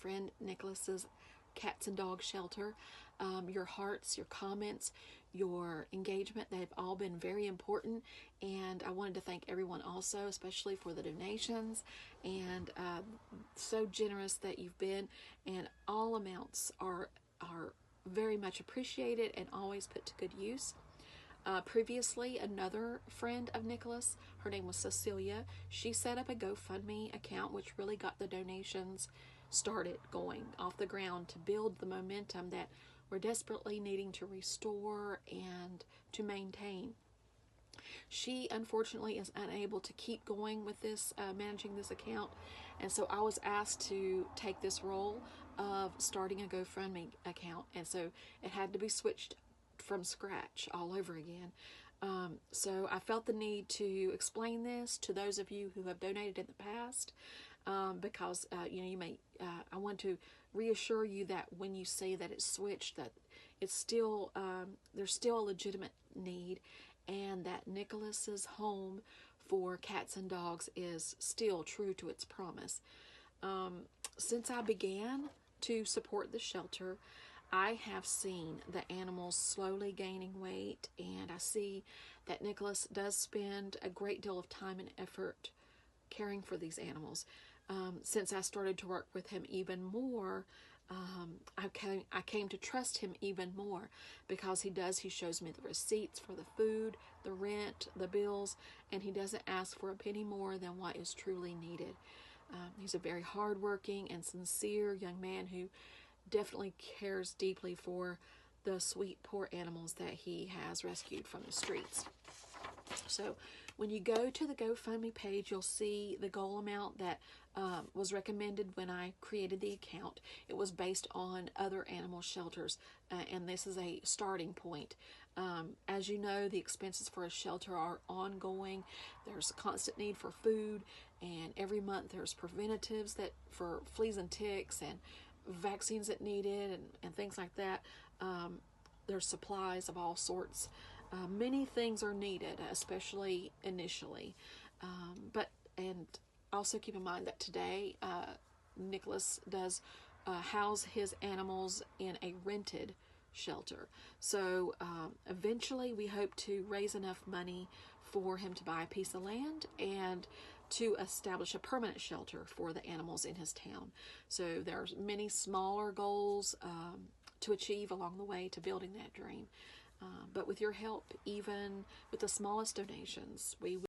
friend Nicholas's Cats and Dogs Shelter. Your hearts, your comments, your engagement, they've all been very important, and I wanted to thank everyone also, especially for the donations, and so generous that you've been, and all amounts are very much appreciated and always put to good use. Previously, another friend of Nicholas, her name was Cecilia, she set up a GoFundMe account, which really got the donations started going off the ground to build the momentum that we're desperately needing to restore and to maintain. She unfortunately is unable to keep going with this, managing this account, and so I was asked to take this role of starting a GoFundMe account, and so it had to be switched from scratch all over again. So I felt the need to explain this to those of you who have donated in the past, because you may. I want to reassure you that when you say that it's switched, that it's still there's still a legitimate need, and that Nicholas's home for cats and dogs is still true to its promise. Since I began to support the shelter, I have seen the animals slowly gaining weight, and I see that Nicholas does spend a great deal of time and effort caring for these animals. Since I started to work with him even more, I came to trust him even more, because he shows me the receipts for the food, the rent, the bills, and he doesn't ask for a penny more than what is truly needed. He's a very hardworking and sincere young man who definitely cares deeply for the sweet, poor animals that he has rescued from the streets. So when you go to the GoFundMe page, you'll see the goal amount that was recommended when I created the account. It was based on other animal shelters, and this is a starting point. As you know, the expenses for a shelter are ongoing. There's a constant need for food, and every month there's preventatives that for fleas and ticks, and vaccines that needed, and things like that. There's supplies of all sorts. Many things are needed, especially initially. And also keep in mind that today Nicholas does house his animals in a rented shelter. So eventually we hope to raise enough money for him to buy a piece of land and to establish a permanent shelter for the animals in his town. So there's many smaller goals to achieve along the way to building that dream. But with your help, even with the smallest donations, we